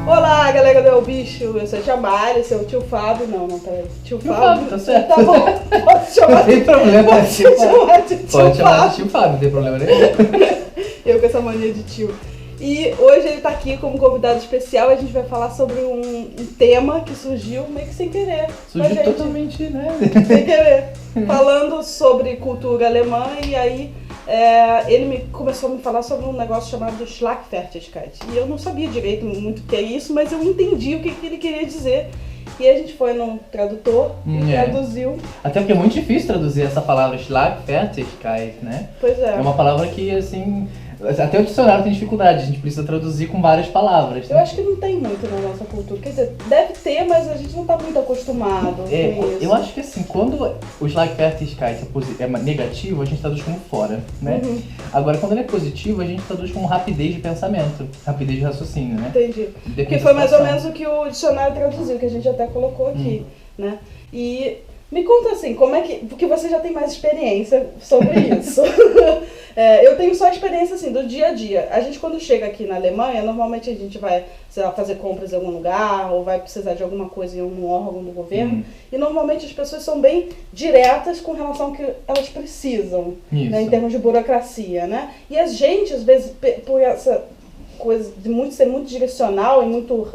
Olá, galera do El Bicho, eu sou a Jamari, esse é o tio Fábio. Não, peraí. Tio Fábio, tá certo. Tá bom, pode chamar Não tem problema. pode chamar de tio Pode chamar Fábio. de tio Fábio, não tem problema nenhum. Eu com essa mania de tio. E hoje ele tá aqui como convidado especial. A gente vai falar sobre um tema que surgiu meio que sem querer. Surgiu gente, totalmente, né? sem querer. Falando sobre cultura alemã e aí ele começou a me falar sobre um negócio chamado Schlagfertigkeit. E eu não sabia direito muito o que é isso, mas eu entendi o que ele queria dizer. E a gente foi num tradutor e traduziu. Até porque é muito difícil traduzir essa palavra Schlagfertigkeit, né? Pois é. É uma palavra que, assim, até o dicionário tem dificuldade, a gente precisa traduzir com várias palavras. Eu acho que não tem muito na nossa cultura. Quer dizer, deve ter, mas a gente não tá muito acostumado com isso. Eu acho que assim, quando o Schlagfertigkeit é negativo, a gente traduz como fora, né? Uhum. Agora, quando ele é positivo, a gente traduz como rapidez de pensamento, rapidez de raciocínio, né? Entendi. Depende Que da foi mais ou situação. menos o que o dicionário traduziu, que a gente até colocou aqui, né? E me conta assim, como é que... Porque você já tem mais experiência sobre isso. Eu tenho só experiência assim, do dia a dia. A gente quando chega aqui na Alemanha, normalmente a gente vai, sei lá, fazer compras em algum lugar, ou vai precisar de alguma coisa em um órgão do governo. E normalmente as pessoas são bem diretas com relação ao que elas precisam, né, em termos de burocracia, né? E a gente, às vezes, por essa coisa de ser muito direcional e muito...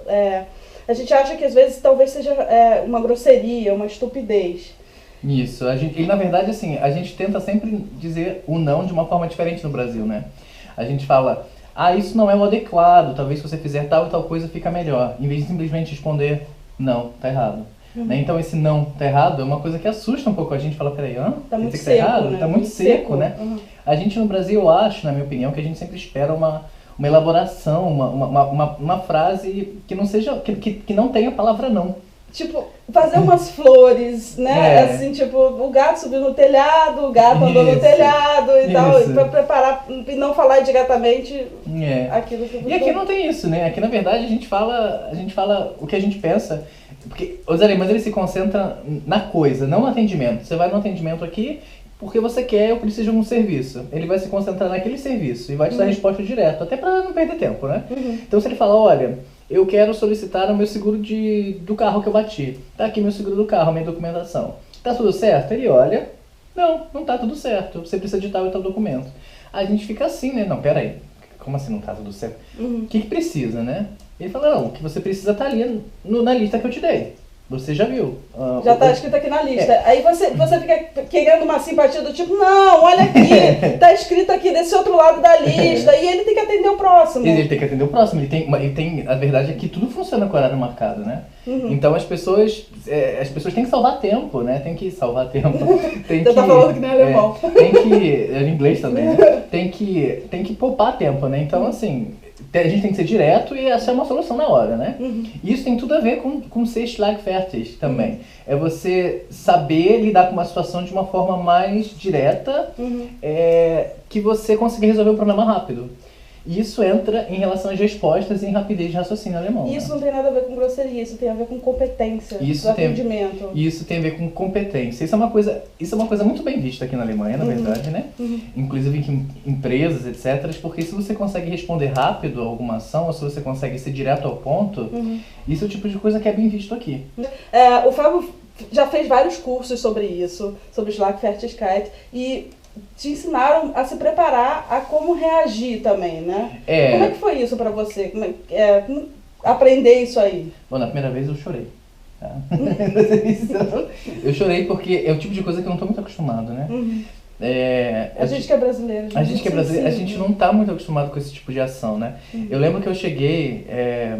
a gente acha que às vezes talvez seja uma grosseria, uma estupidez. Isso, e na verdade assim, a gente tenta sempre dizer o não de uma forma diferente no Brasil, né? A gente fala, isso não é o adequado, talvez se você fizer tal e tal coisa fica melhor, em vez de simplesmente responder, não, tá errado. Né? Então esse não, tá errado, é uma coisa que assusta um pouco a gente, fala, peraí, tá muito que seco, tá errado? né? Tá muito seco, né? A gente no Brasil, eu acho, na minha opinião, que a gente sempre espera uma elaboração, uma frase que não seja, que não tenha a palavra não. Tipo, fazer umas flores, né? Assim, tipo, o gato subiu no telhado, o gato andou no telhado e tal, pra preparar e não falar diretamente aquilo que você... E aqui não tem isso, né? Aqui, na verdade, a gente fala o que a gente pensa, porque os alemães, eles se concentram na coisa, não no atendimento. Você vai no atendimento aqui porque você quer ou precisa de algum serviço. Ele vai se concentrar naquele serviço e vai te dar a resposta direto, até pra não perder tempo, né? Então, se ele falar, olha... Eu quero solicitar o meu seguro do carro que eu bati. Tá aqui meu seguro do carro, minha documentação. Tá tudo certo? Ele olha, não tá tudo certo. Você precisa de tal e tal documento. A gente fica assim, né? Não, pera aí. Como assim não tá tudo certo? O que precisa, né? Ele fala, não, o que você precisa tá ali na lista que eu te dei. Você já viu. Já tá escrito aqui na lista. Aí você fica querendo uma simpatia do tipo, não, olha aqui, tá escrito aqui desse outro lado da lista. E ele tem que atender o próximo. Ele tem que atender o próximo. Ele tem, a verdade é que tudo funciona com horário marcado, né? Então as pessoas têm que salvar tempo, né? Tem que salvar tempo. Você tá falando que nem alemão. Em inglês também, né? Tem que poupar tempo, né? Então, assim... A gente tem que ser direto e achar uma solução na hora, né? E isso tem tudo a ver com ser Schlagfertig também. É você saber lidar com uma situação de uma forma mais direta, que você consiga resolver o problema rápido. Isso entra em relação às respostas e em rapidez de raciocínio alemão. Isso né? não tem nada a ver com grosseria, isso tem a ver com competência do atendimento. Isso tem a ver com competência. Isso é uma coisa muito bem vista aqui na Alemanha, na verdade, né? Inclusive em empresas, etc. Porque se você consegue responder rápido a alguma ação, ou se você consegue ser direto ao ponto, isso é o tipo de coisa que é bem visto aqui. O Fábio já fez vários cursos sobre isso, sobre Schlagfertigkeit, e te ensinaram a se preparar a como reagir também, né? Como é que foi isso pra você? Aprender isso aí? Bom, na primeira vez eu chorei. Tá? Eu chorei porque é o tipo de coisa que eu não tô muito acostumado, né? A gente que é brasileiro. A gente não tá muito acostumado com esse tipo de ação, né? Eu lembro que eu cheguei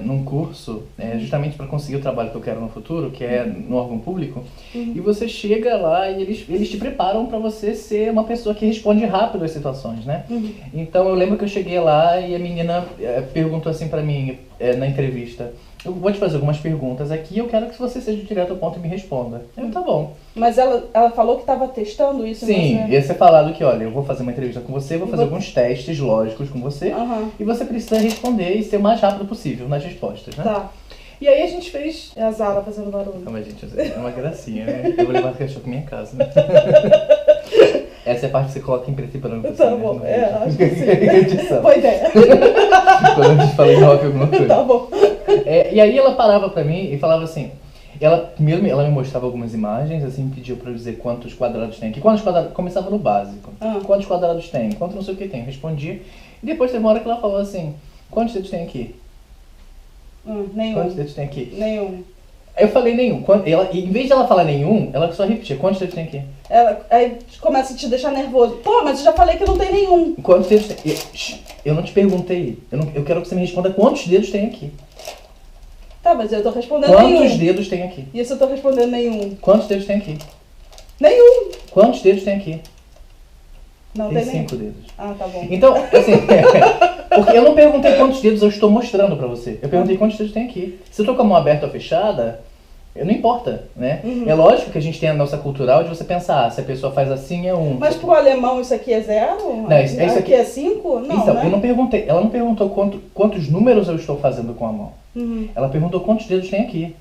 num curso, justamente para conseguir o trabalho que eu quero no futuro, que é no órgão público, e você chega lá e eles te preparam para você ser uma pessoa que responde rápido às situações, né? Então eu lembro que eu cheguei lá e a menina perguntou assim para mim na entrevista, eu vou te fazer algumas perguntas aqui e eu quero que você seja direto ao ponto e me responda. Tá bom. Mas ela falou que estava testando isso? Sim, ia ser falado que, olha, eu vou fazer uma entrevista com você, vou fazer alguns testes lógicos com você, e você precisa responder e ser o mais rápido possível nas respostas, né? Tá. E aí a gente fez... É a Zara fazendo barulho. Não, mas gente, é uma gracinha, né? Eu vou levar o cachorro pra minha casa, né? Essa é a parte que você coloca em preto e branco. Tá assim, bom, né? acho que sim. Boa ideia. Quando a gente fala em rock alguma coisa. Tá bom. E aí ela parava pra mim e falava assim, primeiro ela me mostrava algumas imagens, assim, pediu pra eu dizer quantos quadrados tem aqui. Quantos quadrados, começava no básico. Quantos quadrados tem? Quanto não sei o que tem? Respondia. E depois teve uma hora que ela falou assim, quantos dedos tem aqui? Nenhum. Quantos dedos tem aqui? Nenhum. Aí eu falei nenhum. E em vez de ela falar nenhum, ela só repetia, quantos dedos tem aqui? Aí começa a te deixar nervoso. Pô, mas eu já falei que não tem nenhum. Quantos dedos tem? Eu não te perguntei. Eu quero que você me responda quantos dedos tem aqui. Tá, mas eu tô respondendo Quantos nenhum. dedos tem aqui? Isso eu tô respondendo nenhum. Quantos dedos tem aqui? Nenhum. Quantos dedos tem aqui? Não Tem tem nenhum. 5 dedos. Ah, tá bom. Então, assim, porque eu não perguntei quantos dedos eu estou mostrando pra você. Eu perguntei quantos dedos tem aqui. Se eu tô com a mão aberta ou fechada, não importa, né? É lógico que a gente tem a nossa cultural de você pensar, se a pessoa faz assim é 1. Mas pro alemão isso aqui é 0? Não, isso aqui é 5? Não, então, né? eu não perguntei. Ela não perguntou quantos números eu estou fazendo com a mão. Ela perguntou quantos dedos tem aqui.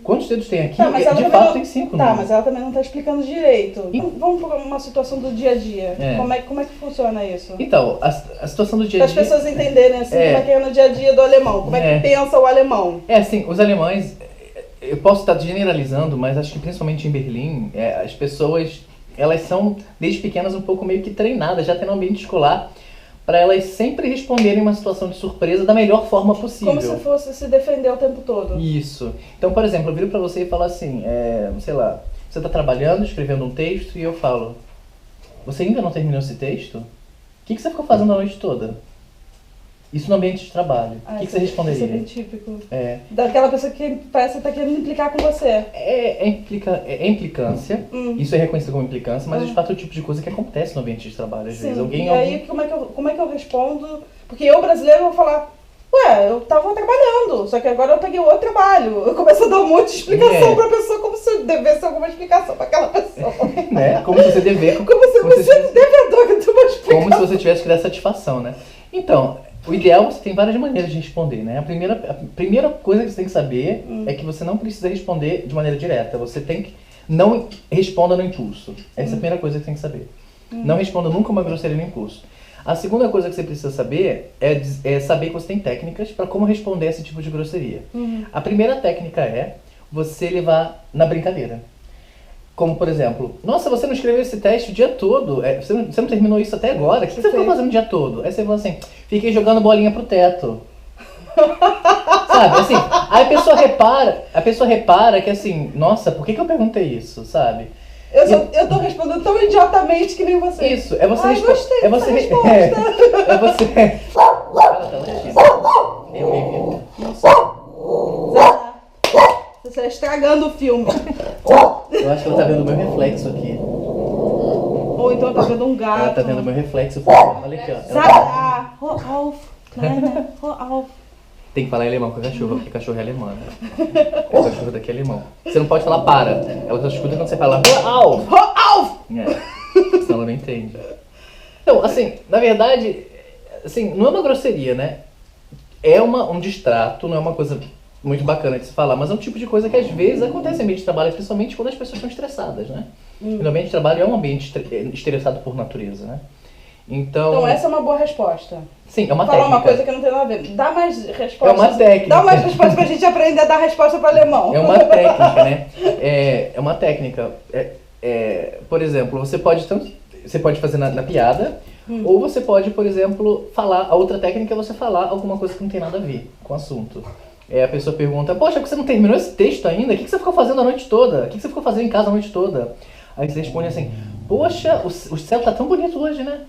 Quantos dedos tem aqui? Tá, mas ela de também fato não... tem 5 Tá, números. mas ela também não tá explicando direito. Vamos para uma situação do dia a dia. É. Como é que funciona isso? Então, a situação do dia a Para dia... as pessoas entenderem assim, como é que é no dia a dia do alemão. Como é que pensa o alemão. Assim, os alemães... Eu posso estar generalizando, mas acho que principalmente em Berlim, as pessoas, elas são, desde pequenas, um pouco meio que treinadas, já tem no ambiente escolar, para elas sempre responderem uma situação de surpresa da melhor forma possível. Como se fosse se defender o tempo todo. Isso. Então, por exemplo, eu viro para você e falo assim, sei lá, você está trabalhando, escrevendo um texto, e eu falo, você ainda não terminou esse texto? O que você ficou fazendo a noite toda? Isso no ambiente de trabalho. O que você responderia? Isso é bem típico. É. Daquela pessoa que parece que tá querendo implicar com você. É implicância, isso é reconhecido como implicância, mas de fato é o tipo de coisa que acontece no ambiente de trabalho. Às vezes alguém... E aí, como é que eu respondo? Porque eu, brasileiro, vou falar, ué, eu tava trabalhando, só que agora eu peguei outro trabalho. Eu começo a dar um monte de explicação pra pessoa, como se eu devesse alguma explicação pra aquela pessoa. Né? Como se você devesse... Como se você é devedor que tu vai explicar. Como se você tivesse que dar satisfação, né? Então... O ideal, você tem várias maneiras de responder, né? A primeira coisa que você tem que saber é que você não precisa responder de maneira direta. Você tem que... Não responda no impulso. Essa é a primeira coisa que você tem que saber. Não responda nunca uma grosseria no impulso. A segunda coisa que você precisa saber é saber que você tem técnicas para como responder esse tipo de grosseria. A primeira técnica é você levar na brincadeira. Como, por exemplo, nossa, você não escreveu esse teste o dia todo, você não terminou isso até agora, o que você ficou fazendo o dia todo? Aí você fala assim, fiquei jogando bolinha pro teto. Sabe, assim, aí a pessoa repara que assim, nossa, por que eu perguntei isso, sabe? Eu tô respondendo tão idiotamente que nem você. Isso, é você gostei é você resposta. É você... Você está estragando o filme. Eu acho que ela tá vendo o meu reflexo aqui. Ou então tá vendo um gato. Ela tá vendo o meu reflexo. Olha aqui, ó. Sarah, hör auf, kleine, hör auf. Tem que falar em alemão com a cachorra, porque cachorro é alemã, né? O cachorro daqui é alemão. Você não pode falar para. Ela só escuta quando você fala hör auf! Hör auf! Senão ela não entende. Então, assim, na verdade, assim, não é uma grosseria, né? É um distrato, não é uma coisa muito bacana de se falar, mas é um tipo de coisa que às vezes acontece no ambiente de trabalho, principalmente quando as pessoas estão estressadas, né? E no ambiente de trabalho é um ambiente estressado por natureza, né? Então essa é uma boa resposta. Sim, é uma Falar técnica. uma coisa que não tem nada a ver. Dá mais respostas. É uma técnica. Dá mais respostas pra gente aprender a dar resposta para alemão. É uma técnica, né? É uma técnica. Por exemplo, você pode fazer na piada, ou você pode, por exemplo, falar. A outra técnica é você falar alguma coisa que não tem nada a ver com o assunto. A pessoa pergunta, poxa, você não terminou esse texto ainda? O que você ficou fazendo a noite toda? O que você ficou fazendo em casa a noite toda? Aí você responde assim, poxa, o céu tá tão bonito hoje, né?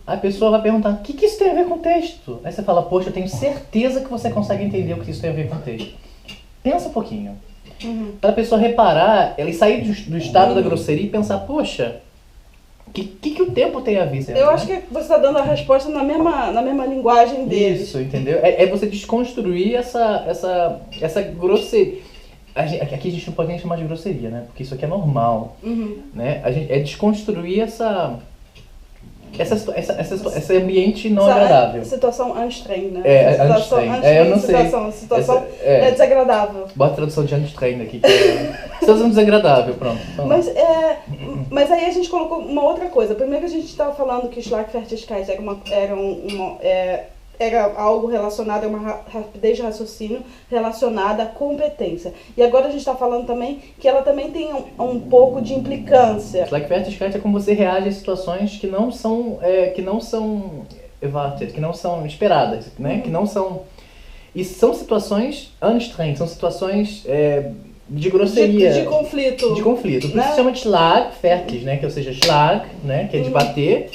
Aí a pessoa vai perguntar, o que isso tem a ver com o texto? Aí você fala, poxa, eu tenho certeza que você consegue entender o que isso tem a ver com o texto. Pensa um pouquinho. Para a pessoa reparar, ela sair do estado da grosseria e pensar, poxa, o que o tempo tem a ver? Eu acho que você está dando a resposta na mesma linguagem deles. Isso, entendeu? É você desconstruir essa grosseria. Aqui a gente não pode nem chamar de grosseria, né? Porque isso aqui é normal. Né? É desconstruir esse ambiente não agradável. Situação anstrengend, né? Anstrengend. Eu não sei. Situação é desagradável. Bota a tradução de anstrengend aqui. Situação desagradável, pronto. Mas aí a gente colocou uma outra coisa. Primeiro a gente estava falando que Schlagfertigkeit era algo relacionado a uma rapidez de raciocínio relacionada à competência. E agora a gente está falando também que ela também tem um pouco de implicância. Schlagfertigkeit é como você reage a situações que não são erwartet, que não são esperadas, né? Que não são... E são situações anstrengend, são situações de grosseria. De conflito. De conflito. Por Né? isso se chama de Schlagfertig, né? Que ou seja, Schlag, né? Que é de bater.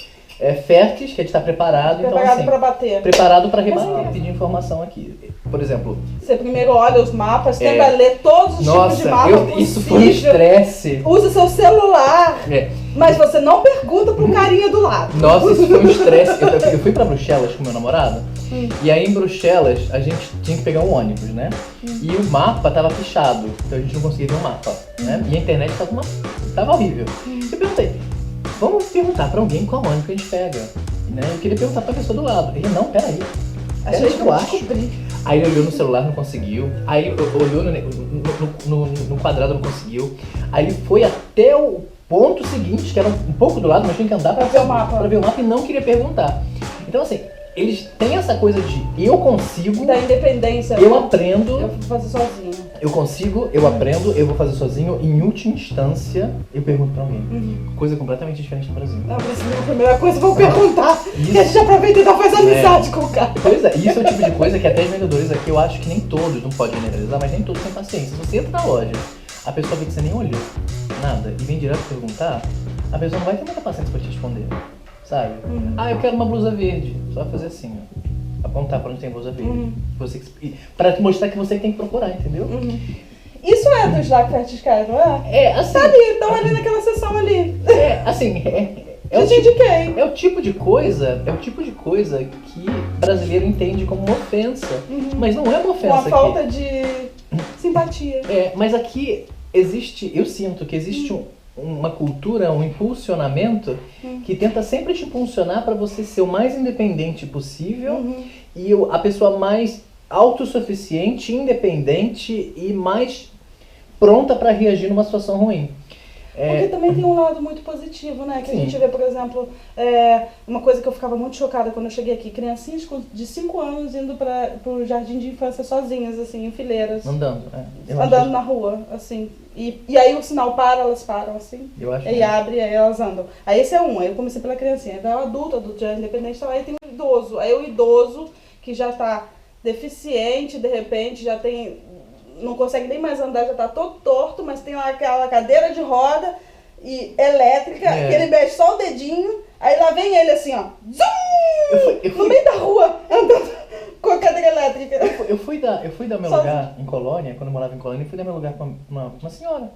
Fertig, que é de estar preparado. Preparado então, assim, para bater. Preparado para rebater, pedir informação aqui. Por exemplo... Você primeiro olha os mapas, tenta ler todos os tipos de mapas possível. Isso foi um estresse. Usa seu celular. Mas você não pergunta pro carinha do lado. Nossa, isso foi um estresse. Eu fui pra Bruxelas com meu namorado. E aí em Bruxelas a gente tinha que pegar um ônibus, né? E o mapa tava fechado, então a gente não conseguia ver o mapa, né? E a internet tava horrível. Eu perguntei, vamos perguntar pra alguém qual ônibus que a gente pega, né? Eu queria perguntar pra pessoa do lado. Ele, não, peraí. Achei que eu acho. Aí ele olhou no celular, não conseguiu. Aí ele olhou no quadrado, não conseguiu. Aí ele foi até o ponto seguinte, que era um pouco do lado, mas tinha que andar pra ver o mapa e não queria perguntar. Então assim, eles têm essa coisa de eu consigo, da independência. Eu aprendo, eu vou fazer sozinho. Eu consigo, eu aprendo, eu vou fazer sozinho. Em última instância, eu pergunto pra alguém. Coisa completamente diferente no Brasil. Não, a primeira coisa eu vou perguntar. E a gente aproveita e faz amizade com o cara. Pois é, isso é o tipo de coisa que até os vendedores aqui, eu acho que nem todos, não pode generalizar, mas nem todos têm paciência. Se você entra na loja, a pessoa vê que você nem olhou nada e vem direto perguntar, a pessoa não vai ter muita paciência pra te responder, sabe? Eu quero uma blusa verde. Só vai fazer assim, ó. Apontar pra onde tem blusa verde. Pra te mostrar que você tem que procurar, entendeu? Isso é do Schlagfertigkeit, não é? Assim... Tá ali, estão ali naquela sessão ali. É o tipo de coisa que brasileiro entende como uma ofensa. Mas não é uma ofensa. Uma falta de simpatia. Mas aqui existe, eu sinto que existe uma cultura, um impulsionamento que tenta sempre te impulsionar para você ser o mais independente possível e a pessoa mais autossuficiente, independente e mais pronta para reagir numa situação ruim. Porque também tem um lado muito positivo, né? Que a gente vê, por exemplo, uma coisa que eu ficava muito chocada quando eu cheguei aqui, criancinhas de 5 anos indo pro jardim de infância sozinhas, assim, em fileiras. Andando na rua, assim. E aí o sinal para, elas param, assim. Aí abre, aí elas andam. Aí esse é um, aí eu comecei pela criancinha. Aí o adulto já é independente, aí tem o idoso. Aí o idoso que já tá deficiente, de repente, já tem... não consegue nem mais andar, já tá todo torto, mas tem lá aquela cadeira de roda e elétrica, que ele mexe só o dedinho, aí lá vem ele assim, ó, zum, no meio da rua, andando com a cadeira elétrica. Eu fui dar meu lugar em Colônia, quando eu morava em Colônia, fui dar meu lugar com uma senhora.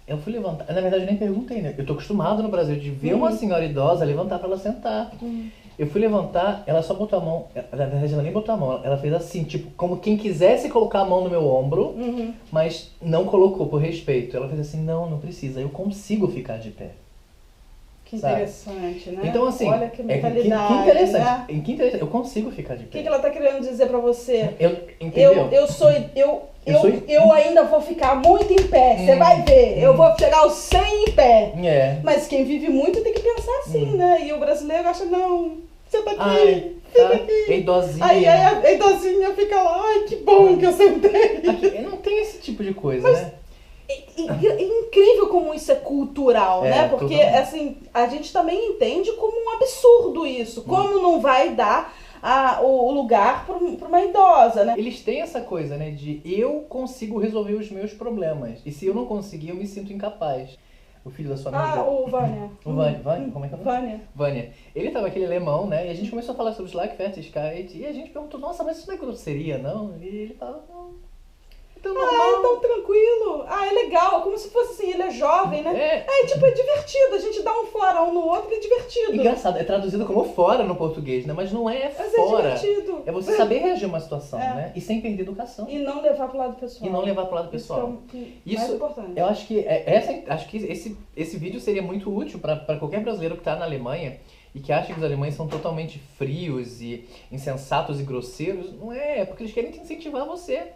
Eu fui levantar, na verdade eu nem perguntei, né? Eu tô acostumado no Brasil de ver uma senhora idosa levantar pra ela sentar. Eu fui levantar, ela só botou a mão, na verdade ela nem botou a mão, ela fez assim, tipo, como quem quisesse colocar a mão no meu ombro, mas não colocou por respeito. Ela fez assim, não precisa, eu consigo ficar de pé. Que interessante, né? Então assim, olha que mentalidade, que interessante, né? Que interessante, eu consigo ficar de pé. O que ela tá querendo dizer pra você? Entendeu? Eu ainda vou ficar muito em pé, você vai ver, eu vou chegar aos 100 em pé. Mas quem vive muito tem que pensar assim, né? E o brasileiro acha, não, você tá aqui, fica aqui. É idosinha. Aí a idosinha fica lá, ai que bom que eu sentei. Aqui, não tem esse tipo de coisa, né? É incrível como isso é cultural, né? Porque, totalmente. assim, a gente também entende como um absurdo isso. Como não vai dar o lugar para uma idosa, né? Eles têm essa coisa, né? De eu consigo resolver os meus problemas. E se eu não conseguir, eu me sinto incapaz. O filho da sua amiga. O Vânia. Vânia, como é que é o nome? Vânia. Ele tava aquele alemão, né? E a gente começou a falar sobre Schlagfertigkeit. E a gente perguntou, nossa, mas isso não é grosseria, não? E ele falou, não. Então, é tão tranquilo. É legal. Como se fosse assim, ele é jovem, né? É divertido. A gente dá um florão no outro que é divertido. Engraçado, é traduzido como fora no português, né? Mas não é fora. É divertido. É você saber reagir a uma situação, né? E sem perder educação. E não levar pro lado pessoal. Isso é mais importante. Eu acho que esse vídeo seria muito útil para qualquer brasileiro que está na Alemanha e que acha que os alemães são totalmente frios e insensatos e grosseiros. Não é porque eles querem te incentivar você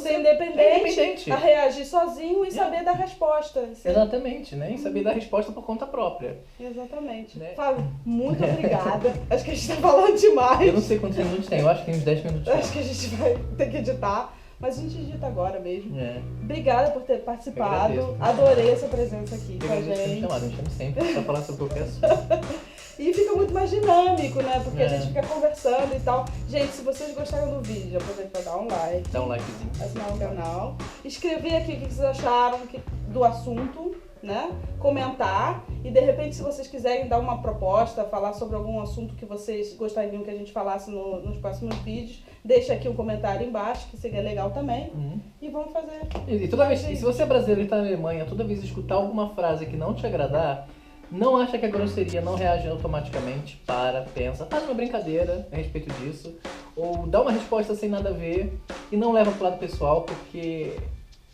Ser independente, a reagir sozinho e saber dar resposta. Exatamente, né? E saber dar resposta por conta própria. Exatamente. Né? Fábio, muito obrigada. Acho que a gente tá falando demais. Eu não sei quantos minutos tem, eu acho que tem uns 10 minutos. Acho que a gente vai ter que editar. Mas a gente edita agora mesmo. É. Obrigada por ter participado. Adorei essa presença aqui com a gente. Me chame sempre pra falar sobre qualquer assunto. E fica muito mais dinâmico, né? Porque a gente fica conversando e tal. Gente, se vocês gostaram do vídeo, aproveita pra dar um like. Dá um likezinho. Assinar o canal. Escrever aqui o que vocês acharam do assunto, né? Comentar. E de repente, se vocês quiserem dar uma proposta, falar sobre algum assunto que vocês gostariam que a gente falasse nos próximos vídeos, deixa aqui um comentário embaixo, que seria legal também. E vamos fazer. E toda vez, se você é brasileiro e está na Alemanha, toda vez que escutar alguma frase que não te agradar, não acha que é grosseria, não reage automaticamente, pensa, faz uma brincadeira a respeito disso, ou dá uma resposta sem nada a ver e não leva pro lado pessoal, porque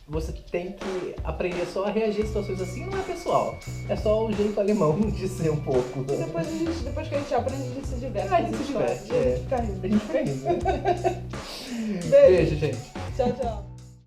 você tem que aprender só a reagir a situações assim, não é pessoal, é só o jeito alemão de ser um pouco. E depois que a gente aprende, a gente se diverte. A gente se diverte, A gente fica rindo. A gente fica rindo. Beijo. Beijo, gente. Tchau, tchau.